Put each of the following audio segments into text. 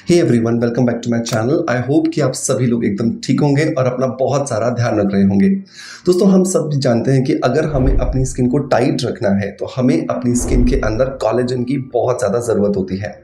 Hey everyone, welcome back to my channel. I hope कि आप सभी लोग एकदम ठीक होंगे और अपना बहुत सारा ध्यान रख रहे होंगे। दोस्तों, हम सब भी जानते हैं कि अगर हमें अपनी स्किन को टाइट रखना है तो हमें अपनी स्किन के अंदर कोलेजन की बहुत ज़्यादा ज़रूरत होती है।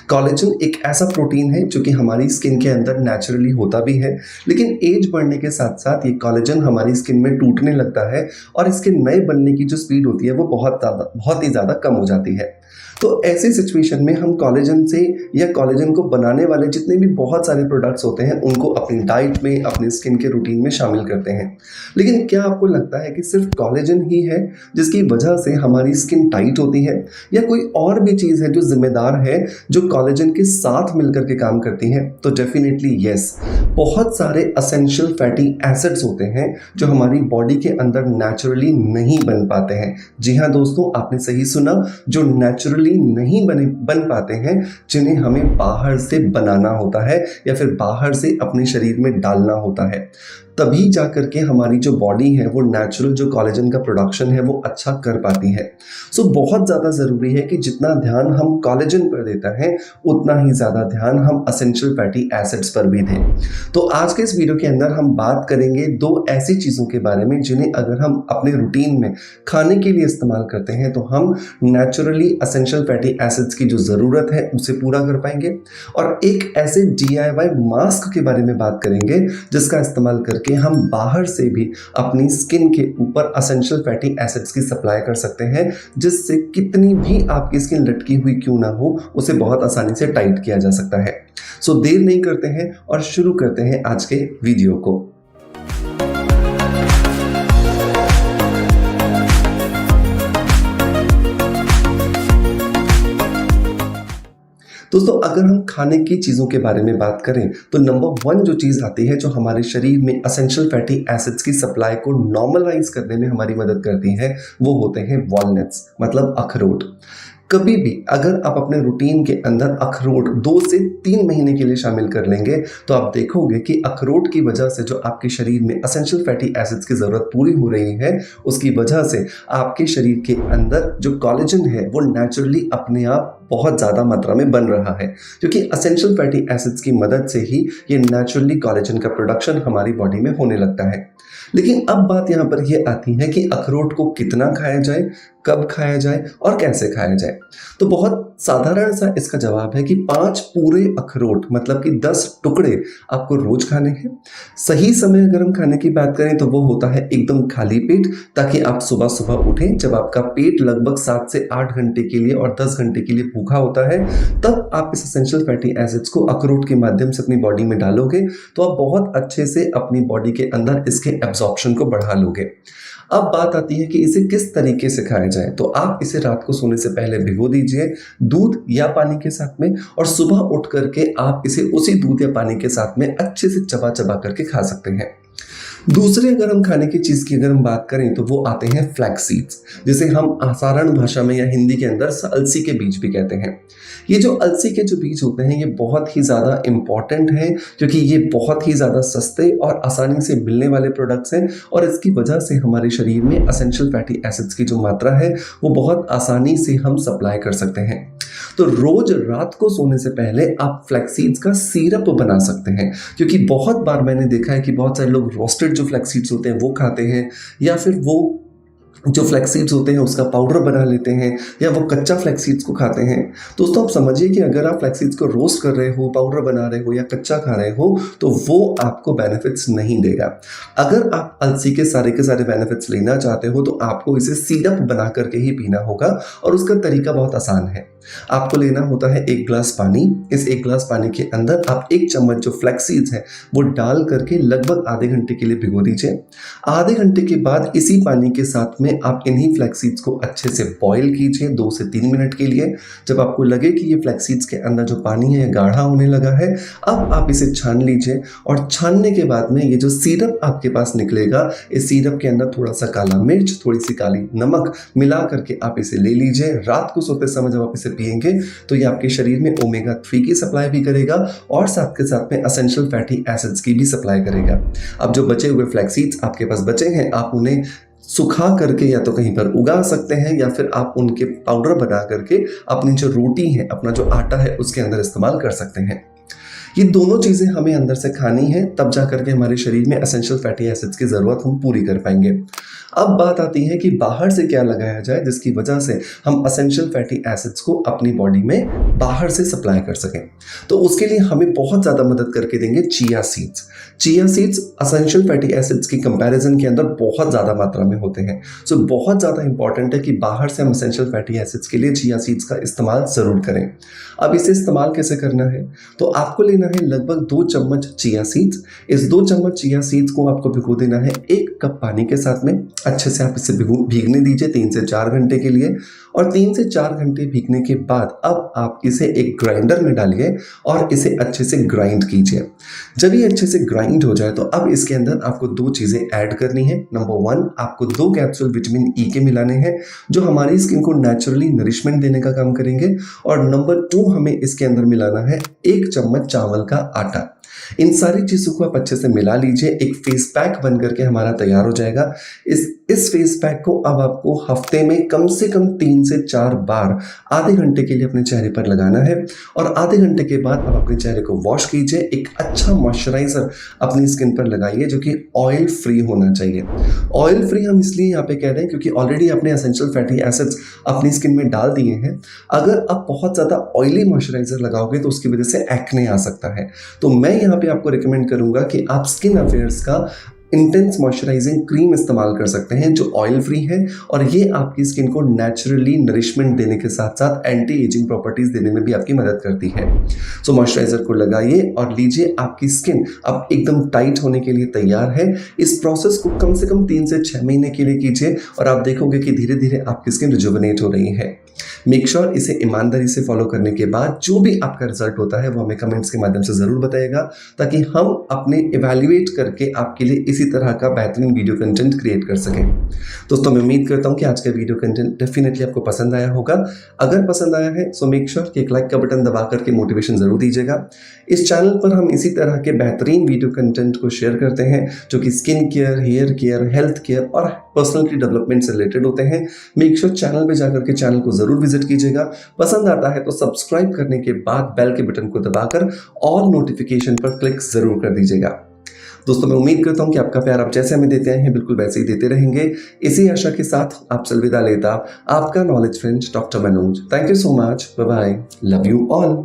कोलेजन एक ऐसा प्रोटीन है जो कि हमारी स्किन के अंदर नेचुरली होता भी है, लेकिन एज बढ़ने के साथ साथ ये कोलेजन हमारी स्किन में टूटने लगता है और इसके नए बनने की जो स्पीड होती है वो बहुत ही ज़्यादा कम हो जाती है। तो ऐसी सिचुएशन में हम कोलेजन से या कोलेजन को बनाने वाले जितने भी बहुत सारे प्रोडक्ट्स होते हैं उनको अपनी डाइट में, अपनी स्किन के रूटीन में शामिल करते हैं। लेकिन क्या आपको लगता है कि सिर्फ कोलेजन ही है जिसकी वजह से हमारी स्किन टाइट होती है, या कोई और भी चीज़ है जो जिम्मेदार है जो कोलेजन के साथ मिलकर के काम करती है? तो डेफिनेटली यस, बहुत सारे असेंशियल फैटी एसिड्स होते हैं जो हमारी बॉडी के अंदर नेचुरली नहीं बन पाते हैं। जी हाँ दोस्तों, आपने सही सुना, जो नेचुरली नहीं बन पाते हैं, जिन्हें हमें बाहर से बनाना होता है या फिर बाहर से अपने शरीर में डालना होता है। तभी जाकर के हमारी जो बॉडी है वो नेचुरल जो कोलेजन का प्रोडक्शन है वो अच्छा कर पाती है। सो बहुत ज़्यादा ज़रूरी है कि जितना ध्यान हम कोलेजन पर देता है उतना ही ज़्यादा ध्यान हम असेंशियल फैटी एसिड्स पर भी दें। तो आज के इस वीडियो के अंदर हम बात करेंगे दो ऐसी चीज़ों के बारे में जिन्हें अगर हम अपने रूटीन में खाने के लिए इस्तेमाल करते हैं तो हम नेचुरली असेंशियल फैटी एसिड्स की जो ज़रूरत है उसे पूरा कर पाएंगे। और एक ऐसे DIY मास्क के बारे में बात करेंगे जिसका इस्तेमाल करके हम बाहर से भी अपनी स्किन के ऊपर असेंशियल फैटी एसिड्स की सप्लाई कर सकते हैं, जिससे कितनी भी आपकी स्किन लटकी हुई क्यों ना हो उसे बहुत आसानी से टाइट किया जा सकता है। सो देर नहीं करते हैं और शुरू करते हैं आज के वीडियो को। दोस्तों, अगर हम खाने की चीज़ों के बारे में बात करें तो नंबर 1 जो चीज़ आती है जो हमारे शरीर में असेंशियल फैटी एसिड्स की सप्लाई को नॉर्मलाइज करने में हमारी मदद करती है, वो होते हैं वॉलनट्स, मतलब अखरोट। कभी भी अगर आप अपने रूटीन के अंदर अखरोट 2 से 3 महीने के लिए शामिल कर लेंगे तो आप देखोगे कि अखरोट की वजह से जो आपके शरीर में असेंशियल फैटी एसिड्स की ज़रूरत पूरी हो रही है, उसकी वजह से आपके शरीर के अंदर जो कोलेजन है वो नेचुरली अपने आप बहुत ज़्यादा मात्रा में बन रहा है, क्योंकि असेंशियल फैटी एसिड्स की मदद से ही ये नेचुरली कोलेजन का प्रोडक्शन हमारी बॉडी में होने लगता है। लेकिन अब बात यहाँ पर ये आती है कि अखरोट को कितना खाया जाए, कब खाया जाए और कैसे खाया जाए। तो बहुत साधारण सा इसका जवाब है कि 5 पूरे अखरोट मतलब कि 10 टुकड़े आपको रोज खाने हैं। सही समय अगर हम खाने की बात करें तो वो होता है एकदम खाली पेट, ताकि आप सुबह सुबह उठें जब आपका पेट लगभग 7 से 8 घंटे के लिए और 10 घंटे के लिए भूखा होता है। तब आप इस एसेंशियल फैटी एसिड्स को अखरोट के माध्यम से अपनी बॉडी में डालोगे तो आप बहुत अच्छे से अपनी बॉडी के अंदर इसके एब्जॉर्प्शन को बढ़ा लोगे। अब बात आती है कि इसे किस तरीके से खाया जाए। तो आप इसे रात को सोने से पहले भिगो दीजिए दूध या पानी के साथ में, और सुबह उठ करके आप इसे उसी दूध या पानी के साथ में अच्छे से चबा चबा करके खा सकते हैं। दूसरे अगर हम खाने की चीज़ की अगर हम बात करें तो वो आते हैं फ्लैक्स सीड्स, जिसे हम साधारण भाषा में या हिंदी के अंदर अलसी के बीज भी कहते हैं। ये जो अलसी के जो बीज होते हैं ये बहुत ही ज़्यादा इम्पॉर्टेंट है, क्योंकि ये बहुत ही ज़्यादा सस्ते और आसानी से मिलने वाले प्रोडक्ट्स हैं, और इसकी वजह से हमारे शरीर में असेंशियल फैटी एसिड्स की जो मात्रा है वो बहुत आसानी से हम सप्लाई कर सकते हैं। तो रोज रात को सोने से पहले आप फ्लैक्स सीड्स का सिरप बना सकते हैं, क्योंकि बहुत बार मैंने देखा है कि बहुत सारे लोग रोस्टेड जो फ्लैक्स सीड्स होते हैं वो खाते हैं, या फिर वो जो फ्लैक्स सीड्स होते हैं उसका पाउडर बना लेते हैं, या वो कच्चा फ्लैक्स सीड्स को खाते हैं। दोस्तों, आप समझिए कि अगर आप फ्लैक्स सीड्स को रोस्ट कर रहे हो, पाउडर बना रहे हो या कच्चा खा रहे हो तो वो आपको बेनिफिट्स नहीं देगा। अगर आप अलसी के सारे बेनिफिट्स लेना चाहते हो तो आपको इसे सिरप बना करके ही पीना होगा, और उसका तरीका बहुत आसान है। आपको लेना होता है 1 ग्लास पानी। इस 1 ग्लास पानी के अंदर आप 1 चम्मच जो फ्लैक्स सीड्स है वो डाल करके लगभग आधे घंटे के लिए भिगो दीजिए। आधे घंटे के बाद इसी पानी के साथ में आप इन्हीं फ्लैक्स सीड्स को अच्छे से बॉईल कीजिए 2 से 3 मिनट के लिए। जब आपको लगे कि ये फ्लैक्स सीड्स के अंदर जो पानी है गाढ़ा होने लगा है, अब आप इसे छान लीजिए, और छानने के बाद में ये जो सिरप आपके पास निकलेगा, इस सिरप के अंदर थोड़ा सा काला मिर्च, थोड़ी सी काली नमक मिला करके आप इसे ले लीजिए। रात को सोते समय जब आप इसे पिएंगे तो ये आपके शरीर में ओमेगा 3 की सप्लाई भी करेगा और साथ के साथ में असेंशियल फैटी एसिड्स की भी सप्लाई करेगा। अब जो बचे हुए फ्लैक्स सीड्स आपके पास बचे हैं, आप उन्हें सुखा करके या तो कहीं पर उगा सकते हैं, या फिर आप उनके पाउडर बना करके अपनी जो रोटी है, अपना जो आटा है उसके अंदर इस्तेमाल कर सकते हैं। ये दोनों चीज़ें हमें अंदर से खानी है, तब जा करके हमारे शरीर में एसेंशियल फैटी एसिड्स की ज़रूरत हम पूरी कर पाएंगे। अब बात आती है कि बाहर से क्या लगाया जाए जिसकी वजह से हम एसेंशियल फैटी एसिड्स को अपनी बॉडी में बाहर से सप्लाई कर सकें। तो उसके लिए हमें बहुत ज़्यादा मदद करके देंगे chia seeds. Chia seeds essential fatty acids की कंपैरिजन के अंदर बहुत ज़्यादा मात्रा में होते हैं। सो बहुत ज़्यादा इंपॉर्टेंट है कि बाहर से हम एसेंशियल फैटी एसिड्स के लिए चिया सीड्स का इस्तेमाल ज़रूर करें। अब इसे इस्तेमाल कैसे करना है? तो आपको लेना है लगभग 2 चम्मच चिया सीड्स। इस 2 चम्मच चिया सीड्स को आपको भिगो देना है 1 कप पानी के साथ में। अच्छे से आप इसे भीगने दीजिए 3 से 4 घंटे के लिए, और 3 से 4 घंटे भीगने के बाद अब आप इसे एक ग्राइंडर में डालिए और इसे अच्छे से ग्राइंड कीजिए। जब ये अच्छे से ग्राइंड हो जाए तो अब इसके अंदर आपको 2 चीज़ें ऐड करनी है। नंबर 1, आपको 2 कैप्सूल विटामिन ई के मिलाने हैं जो हमारी स्किन को नेचुरली नरिशमेंट देने का काम करेंगे, और नंबर 2 हमें इसके अंदर मिलाना है 1 चम्मच चावल का आटा। इन सारी चीज़ों को आप अच्छे से मिला लीजिए, एक फेस पैक बन करके हमारा तैयार हो जाएगा। इस फेस पैक को अब आपको हफ्ते में कम से कम 3 से 4 बार आधे घंटे के लिए अपने चेहरे पर लगाना है, और आधे घंटे के बाद आप अपने चेहरे को वॉश कीजिए। एक अच्छा मॉइस्चराइजर अपनी स्किन पर लगाइए जो कि ऑयल फ्री होना चाहिए। ऑयल फ्री हम इसलिए यहाँ पे कह रहे हैं क्योंकि ऑलरेडी आपने एसेंशियल फैटी एसिड्स अपनी स्किन में डाल दिए हैं। अगर आप बहुत ज़्यादा ऑयली मॉइस्चराइजर लगाओगे तो उसकी वजह से एक्ने आ सकता है। तो मैं यहाँ पे आपको रिकमेंड करूंगा कि आप स्किन अफेयर्स का इंटेंस मॉइस्चराइजिंग क्रीम इस्तेमाल कर सकते हैं जो ऑयल फ्री है, और ये आपकी स्किन को नेचुरली नरिशमेंट देने के साथ साथ एंटी एजिंग प्रॉपर्टीज देने में भी आपकी मदद करती है। सो मॉइस्चराइजर को लगाइए और लीजिए, आपकी स्किन अब एकदम टाइट होने के लिए तैयार है। इस प्रोसेस को कम से कम 3 से 6 महीने के लिए कीजिए और आप देखोगे कि धीरे धीरे आपकी स्किन रिजुवनेट हो रही है। मेक श्योर इसे ईमानदारी से फॉलो करने के बाद जो भी आपका रिजल्ट होता है वो हमें कमेंट्स के माध्यम से जरूर बताइएगा, ताकि हम अपने इवैल्यूएट करके आपके लिए इसी तरह का बेहतरीन वीडियो कंटेंट क्रिएट कर सकें। दोस्तों मैं उम्मीद करता हूं कि आज का वीडियो कंटेंट डेफिनेटली आपको पसंद आया होगा। अगर पसंद आया है सो मेक श्योर कि एक लाइक का बटन दबा करके मोटिवेशन जरूर दीजिएगा। इस चैनल पर हम इसी तरह के बेहतरीन वीडियो कंटेंट को शेयर करते हैं जो कि skin care, hair care, health care और पर्सनैलिटी डेवलपमेंट से रिलेटेड होते हैं। मेक श्योर चैनल पे जाकर के चैनल को जरूर विजिट कीजिएगा। पसंद आता है तो सब्सक्राइब करने के बाद बेल के बटन को दबाकर ऑल नोटिफिकेशन पर क्लिक जरूर कर दीजिएगा। दोस्तों मैं उम्मीद करता हूं कि आपका प्यार आप जैसे हमें देते हैं बिल्कुल वैसे ही देते रहेंगे। इसी आशा के साथ आपसे अलविदा लेता आपका knowledge friend doctor Manoj. Thank you so much. Bye bye. Love you all.